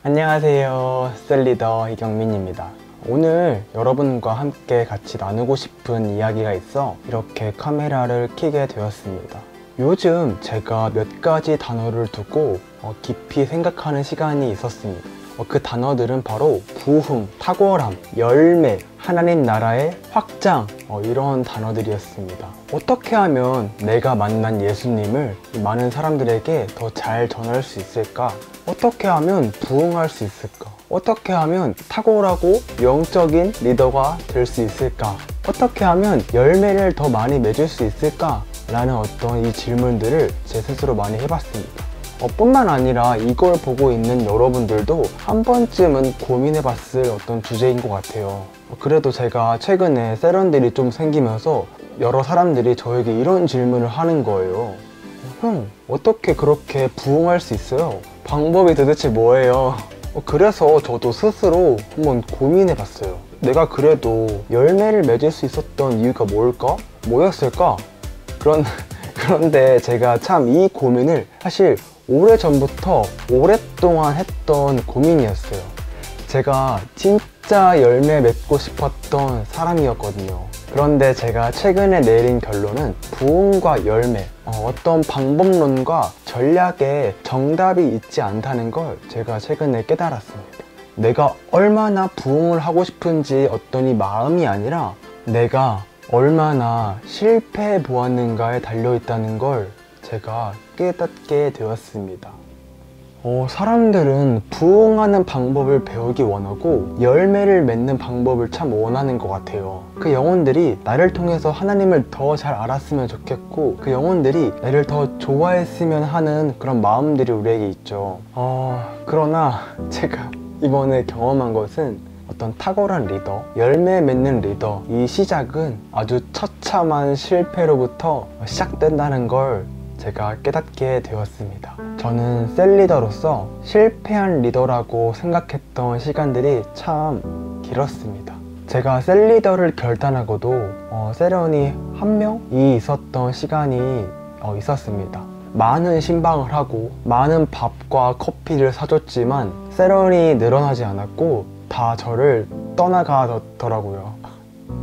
안녕하세요, 셀리더 이경민입니다. 오늘 여러분과 함께 같이 나누고 싶은 이야기가 있어 이렇게 카메라를 켜게 되었습니다. 요즘 제가 몇 가지 단어를 두고 깊이 생각하는 시간이 있었습니다. 그 단어들은 바로 부흥, 탁월함, 열매, 하나님 나라의 확장, 이런 단어들이었습니다. 어떻게 하면 내가 만난 예수님을 많은 사람들에게 더 잘 전할 수 있을까? 어떻게 하면 부흥할 수 있을까? 어떻게 하면 탁월하고 영적인 리더가 될 수 있을까? 어떻게 하면 열매를 더 많이 맺을 수 있을까? 라는 어떤 이 질문들을 제 스스로 많이 해봤습니다. 뿐만 아니라 이걸 보고 있는 여러분들도 한 번쯤은 고민해봤을 어떤 주제인 것 같아요. 그래도 제가 최근에 세련들이 좀 생기면서 여러 사람들이 저에게 이런 질문을 하는 거예요. 형, 어떻게 그렇게 부흥할 수 있어요? 방법이 도대체 뭐예요? 그래서 저도 스스로 한번 고민해봤어요. 내가 그래도 열매를 맺을 수 있었던 이유가 뭘까? 뭐였을까? 그런데 제가 참 이 고민을 사실 오래전부터 오랫동안 했던 고민이었어요. 제가 진짜 열매 맺고 싶었던 사람이었거든요. 그런데 제가 최근에 내린 결론은 부흥과 열매, 어떤 방법론과 전략에 정답이 있지 않다는 걸 제가 최근에 깨달았습니다. 내가 얼마나 부흥을 하고 싶은지 어떤 이 마음이 아니라 내가 얼마나 실패해 보았는가에 달려있다는 걸 제가 깨닫게 되었습니다. 사람들은 부흥하는 방법을 배우기 원하고 열매를 맺는 방법을 참 원하는 것 같아요. 그 영혼들이 나를 통해서 하나님을 더 잘 알았으면 좋겠고 그 영혼들이 나를 더 좋아했으면 하는 그런 마음들이 우리에게 있죠. 그러나 제가 이번에 경험한 것은 어떤 탁월한 리더, 열매 맺는 리더, 이 시작은 아주 처참한 실패로부터 시작된다는 걸 제가 깨닫게 되었습니다. 저는 셀리더로서 실패한 리더라고 생각했던 시간들이 참 길었습니다. 제가 셀리더를 결단하고도 세련이 한 명이 있었던 시간이 있었습니다. 많은 신방을 하고 많은 밥과 커피를 사줬지만 세련이 늘어나지 않았고 다 저를 떠나가더라고요.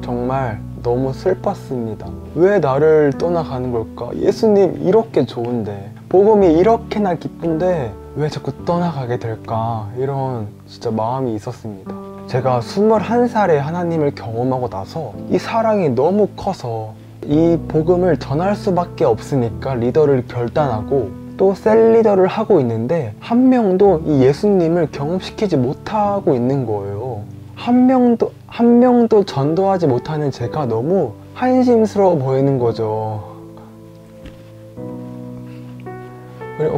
정말 너무 슬펐습니다. 왜 나를 떠나가는 걸까? 예수님 이렇게 좋은데, 복음이 이렇게나 기쁜데 왜 자꾸 떠나가게 될까? 이런 진짜 마음이 있었습니다. 제가 21살에 하나님을 경험하고 나서 이 사랑이 너무 커서 이 복음을 전할 수밖에 없으니까 리더를 결단하고 또 셀리더를 하고 있는데 한 명도 이 예수님을 경험시키지 못하고 있는 거예요. 한 명도 전도하지 못하는 제가 너무 한심스러워 보이는 거죠.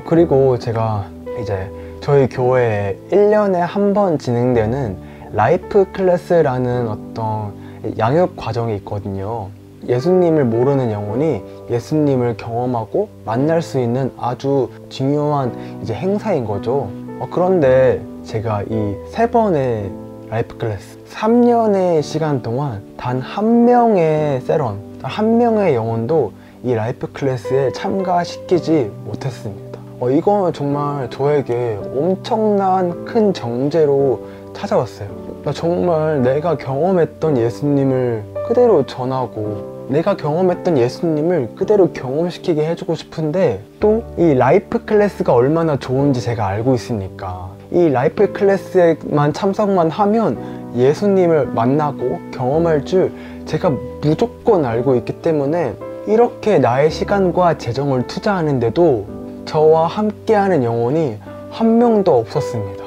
그리고 제가 이제 저희 교회에 1년에 한 번 진행되는 라이프 클래스라는 어떤 양육 과정이 있거든요. 예수님을 모르는 영혼이 예수님을 경험하고 만날 수 있는 아주 중요한 이제 행사인 거죠. 그런데 제가 이 3번의 라이프 클래스 3년의 시간 동안 단 한 명의 세런, 한 명의 영혼도 이 라이프 클래스에 참가시키지 못했습니다. 이건 정말 저에게 엄청난 큰 정죄로 찾아왔어요. 정말 내가 경험했던 예수님을 그대로 전하고 내가 경험했던 예수님을 그대로 경험시키게 해주고 싶은데 또 이 라이프 클래스가 얼마나 좋은지 제가 알고 있으니까 이 라이프 클래스에만 참석만 하면 예수님을 만나고 경험할 줄 제가 무조건 알고 있기 때문에 이렇게 나의 시간과 재정을 투자하는데도 저와 함께하는 영혼이 한 명도 없었습니다.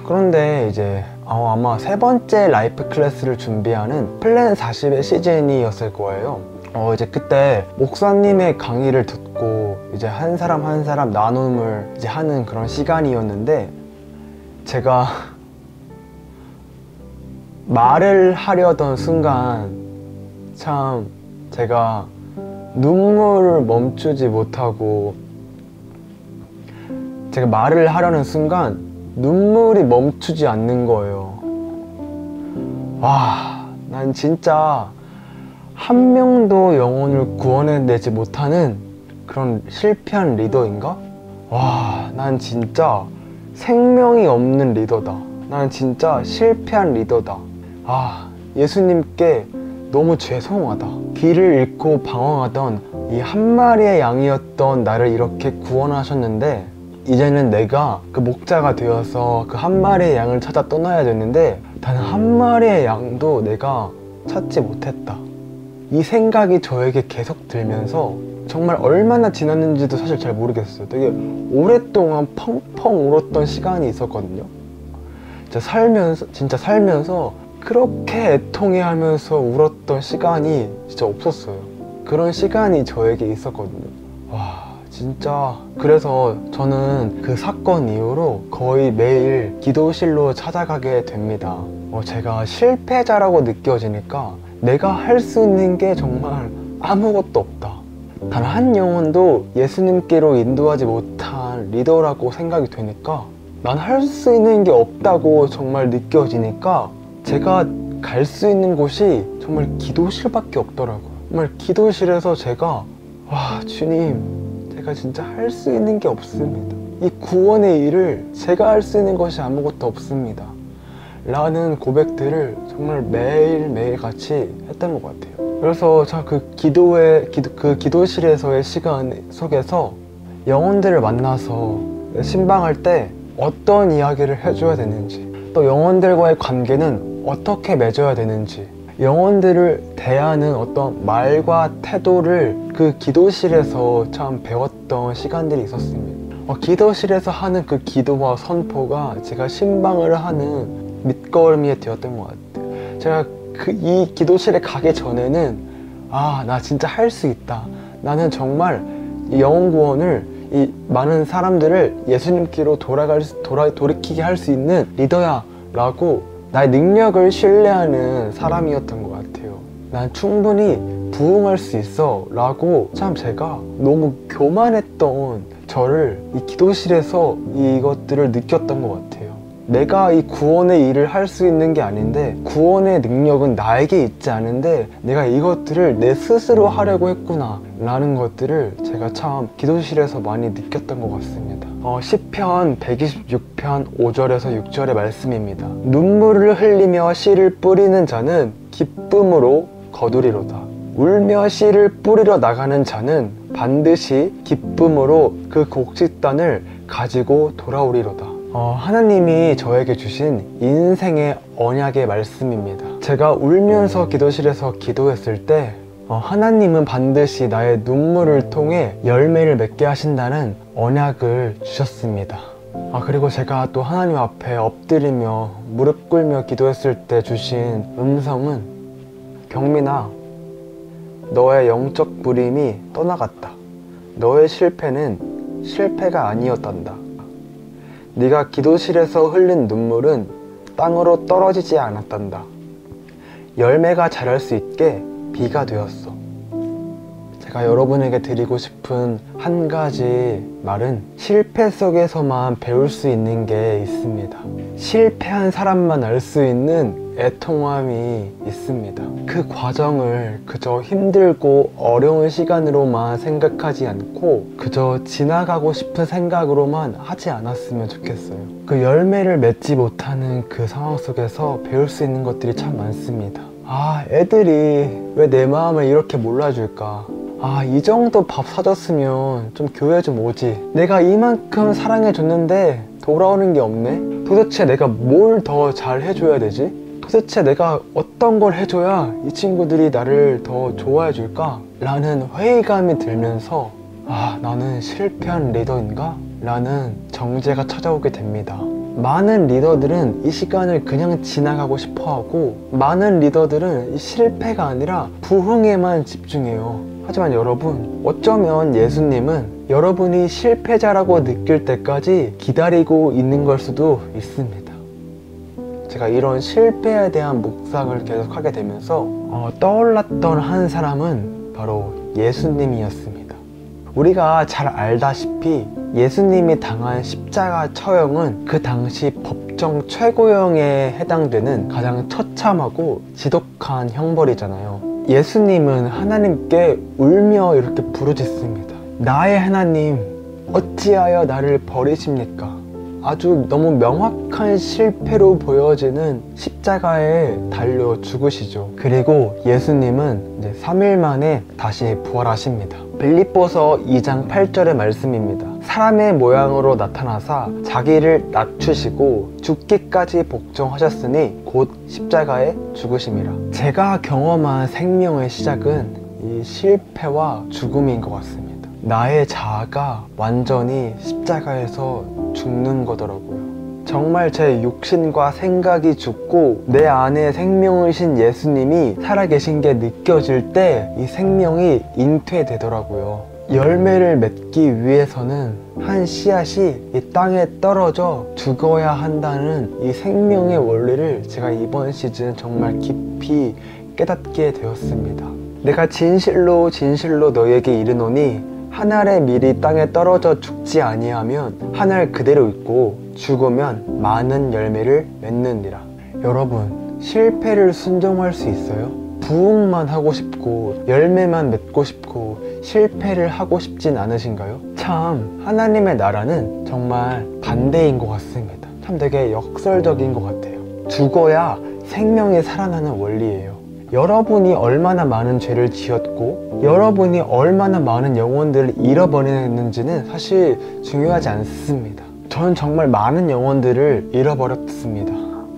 그런데 이제 아마 3번째 라이프 클래스를 준비하는 플랜 40의 시즌이었을 거예요. 이제 그때 목사님의 강의를 듣고 이제 한 사람 한 사람 나눔을 이제 하는 그런 시간이었는데 제가 말을 하려던 순간 참 제가 눈물을 멈추지 못하고 제가 말을 하려는 순간 눈물이 멈추지 않는 거예요. 와, 난 진짜 한 명도 영혼을 구원해내지 못하는 그런 실패한 리더인가? 와, 난 진짜 생명이 없는 리더다. 나는 진짜 실패한 리더다. 예수님께 너무 죄송하다. 길을 잃고 방황하던 이 한 마리의 양이었던 나를 이렇게 구원하셨는데, 이제는 내가 그 목자가 되어서 그 한 마리의 양을 찾아 떠나야 되는데, 단 한 마리의 양도 내가 찾지 못했다. 이 생각이 저에게 계속 들면서 정말 얼마나 지났는지도 사실 잘 모르겠어요. 되게 오랫동안 펑펑 울었던 시간이 있었거든요. 진짜 살면서 그렇게 애통해하면서 울었던 시간이 진짜 없었어요. 그런 시간이 저에게 있었거든요. 진짜 그래서 저는 그 사건 이후로 거의 매일 기도실로 찾아가게 됩니다. 제가 실패자라고 느껴지니까 내가 할 수 있는 게 정말 아무것도 없다. 단 한 영혼도 예수님께로 인도하지 못한 리더라고 생각이 되니까, 난 할 수 있는 게 없다고 정말 느껴지니까 제가 갈 수 있는 곳이 정말 기도실밖에 없더라고요. 정말 기도실에서 제가 주님, 제가 진짜 할 수 있는 게 없습니다. 이 구원의 일을 제가 할 수 있는 것이 아무것도 없습니다. 라는 고백들을 정말 매일매일 같이 했던 것 같아요. 그래서 그 기도실에서의 시간 속에서 영혼들을 만나서 신방할 때 어떤 이야기를 해줘야 되는지, 또 영혼들과의 관계는 어떻게 맺어야 되는지, 영혼들을 대하는 어떤 말과 태도를 그 기도실에서 참 배웠던 시간들이 있었습니다. 기도실에서 하는 그 기도와 선포가 제가 신방을 하는 밑거름이 되었던 것 같아요. 제가 이 기도실에 가기 전에는 나 진짜 할 수 있다. 나는 정말 이 영혼 구원을, 이 많은 사람들을 예수님께로 돌이키게 할 수 있는 리더야 라고 나의 능력을 신뢰하는 사람이었던 것 같아요. 난 충분히 부응할 수 있어 라고 참 제가 너무 교만했던 저를 이 기도실에서 이것들을 느꼈던 것 같아요. 내가 이 구원의 일을 할 수 있는 게 아닌데, 구원의 능력은 나에게 있지 않은데 내가 이것들을 내 스스로 하려고 했구나 라는 것들을 제가 참 기도실에서 많이 느꼈던 것 같습니다. 시편 126편 5절에서 6절의 말씀입니다. 눈물을 흘리며 씨를 뿌리는 자는 기쁨으로 거두리로다. 울며 씨를 뿌리러 나가는 자는 반드시 기쁨으로 그 곡식단을 가지고 돌아오리로다. 하나님이 저에게 주신 인생의 언약의 말씀입니다. 제가 울면서 기도실에서 기도했을 때 하나님은 반드시 나의 눈물을 통해 열매를 맺게 하신다는 언약을 주셨습니다. 그리고 제가 또 하나님 앞에 엎드리며 무릎 꿇며 기도했을 때 주신 음성은, 경민아, 너의 영적 부림이 떠나갔다. 너의 실패는 실패가 아니었단다. 네가 기도실에서 흘린 눈물은 땅으로 떨어지지 않았단다. 열매가 자랄 수 있게 비가 되었어. 제가 여러분에게 드리고 싶은 한 가지 말은, 실패 속에서만 배울 수 있는 게 있습니다. 실패한 사람만 알 수 있는 애통함이 있습니다. 그 과정을 그저 힘들고 어려운 시간으로만 생각하지 않고 그저 지나가고 싶은 생각으로만 하지 않았으면 좋겠어요. 그 열매를 맺지 못하는 그 상황 속에서 배울 수 있는 것들이 참 많습니다. 애들이 왜 내 마음을 이렇게 몰라줄까? 이 정도 밥 사줬으면 좀 교회 좀 오지. 내가 이만큼 사랑해줬는데 돌아오는 게 없네? 도대체 내가 뭘 더 잘 해줘야 되지? 도대체 내가 어떤 걸 해줘야 이 친구들이 나를 더 좋아해 줄까? 라는 회의감이 들면서 나는 실패한 리더인가? 라는 정죄가 찾아오게 됩니다. 많은 리더들은 이 시간을 그냥 지나가고 싶어하고, 많은 리더들은 이 실패가 아니라 부흥에만 집중해요. 하지만 여러분, 어쩌면 예수님은 여러분이 실패자라고 느낄 때까지 기다리고 있는 걸 수도 있습니다. 제가 이런 실패에 대한 묵상을 계속 하게 되면서 떠올랐던 한 사람은 바로 예수님이었습니다. 우리가 잘 알다시피 예수님이 당한 십자가 처형은 그 당시 법정 최고형에 해당되는 가장 처참하고 지독한 형벌이잖아요. 예수님은 하나님께 울며 이렇게 부르짖습니다. 나의 하나님, 어찌하여 나를 버리십니까? 아주 너무 명확한 실패로 보여지는 십자가에 달려 죽으시죠. 그리고 예수님은 이제 3일 만에 다시 부활하십니다. 빌립보서 2장 8절의 말씀입니다. 사람의 모양으로 나타나사 자기를 낮추시고 죽기까지 복종하셨으니 곧 십자가에 죽으심이라. 제가 경험한 생명의 시작은 이 실패와 죽음인 것 같습니다. 나의 자아가 완전히 십자가에서 죽는 거더라고요. 정말 제 육신과 생각이 죽고 내 안에 생명을 신 예수님이 살아계신 게 느껴질 때 이 생명이 잉태되더라고요. 열매를 맺기 위해서는 한 씨앗이 이 땅에 떨어져 죽어야 한다는 이 생명의 원리를 제가 이번 시즌 정말 깊이 깨닫게 되었습니다. 내가 진실로 진실로 너에게 이르노니 한 알의 밀이 땅에 떨어져 죽지 아니하면 한 알 그대로 있고 죽으면 많은 열매를 맺느니라. 여러분, 실패를 순종할 수 있어요? 부흥만 하고 싶고 열매만 맺고 싶고 실패를 하고 싶진 않으신가요? 참 하나님의 나라는 정말 반대인 것 같습니다. 참 되게 역설적인 것 같아요. 죽어야 생명이 살아나는 원리예요. 여러분이 얼마나 많은 죄를 지었고 여러분이 얼마나 많은 영혼들을 잃어버렸는지는 사실 중요하지 않습니다. 전 정말 많은 영혼들을 잃어버렸습니다.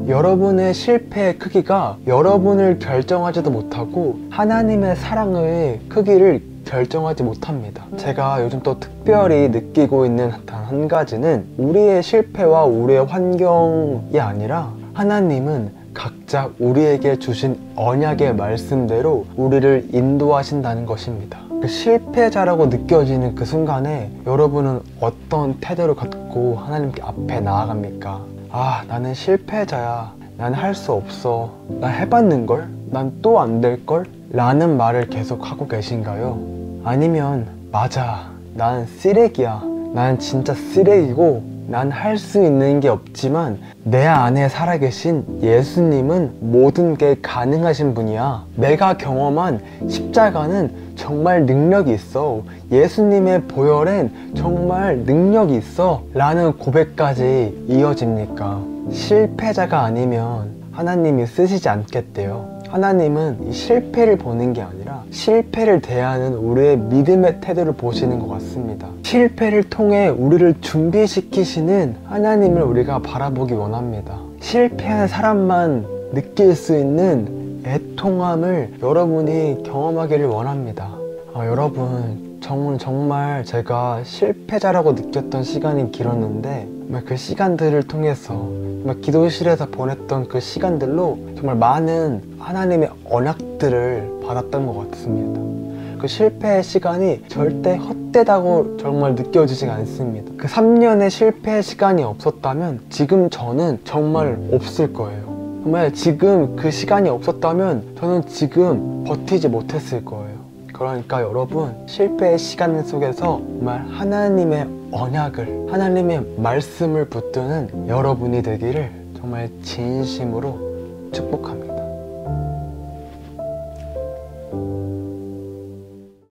여러분의 실패의 크기가 여러분을 결정하지도 못하고 하나님의 사랑의 크기를 결정하지 못합니다. 제가 요즘 또 특별히 느끼고 있는 단 한 가지는 우리의 실패와 우리의 환경이 아니라 하나님은 각자 우리에게 주신 언약의 말씀대로 우리를 인도하신다는 것입니다. 그 실패자라고 느껴지는 그 순간에 여러분은 어떤 태도를 갖고 하나님께 앞에 나아갑니까? 아, 나는 실패자야. 난 할 수 없어. 난 해봤는걸? 난 또 안 될걸? 라는 말을 계속 하고 계신가요? 아니면 맞아. 난 쓰레기야. 난 진짜 쓰레기고 난 할 수 있는 게 없지만 내 안에 살아계신 예수님은 모든 게 가능하신 분이야. 내가 경험한 십자가는 정말 능력이 있어. 예수님의 보혈엔 정말 능력이 있어. 라는 고백까지 이어집니까? 실패자가 아니면 하나님이 쓰시지 않겠대요. 하나님은 이 실패를 보는 게 아니라 실패를 대하는 우리의 믿음의 태도를 보시는 것 같습니다. 실패를 통해 우리를 준비시키시는 하나님을 우리가 바라보기 원합니다. 실패한 사람만 느낄 수 있는 애통함을 여러분이 경험하기를 원합니다. 여러분, 정말 제가 실패자라고 느꼈던 시간이 길었는데 그 시간들을 통해서 기도실에서 보냈던 그 시간들로 정말 많은 하나님의 언약들을 받았던 것 같습니다. 그 실패의 시간이 절대 헛되다고 정말 느껴지지 않습니다. 그 3년의 실패의 시간이 없었다면 지금 저는 정말 없을 거예요. 정말 지금 그 시간이 없었다면 저는 지금 버티지 못했을 거예요. 그러니까 여러분, 실패의 시간 속에서 정말 하나님의 언약을, 하나님의 말씀을 붙드는 여러분이 되기를 정말 진심으로 축복합니다.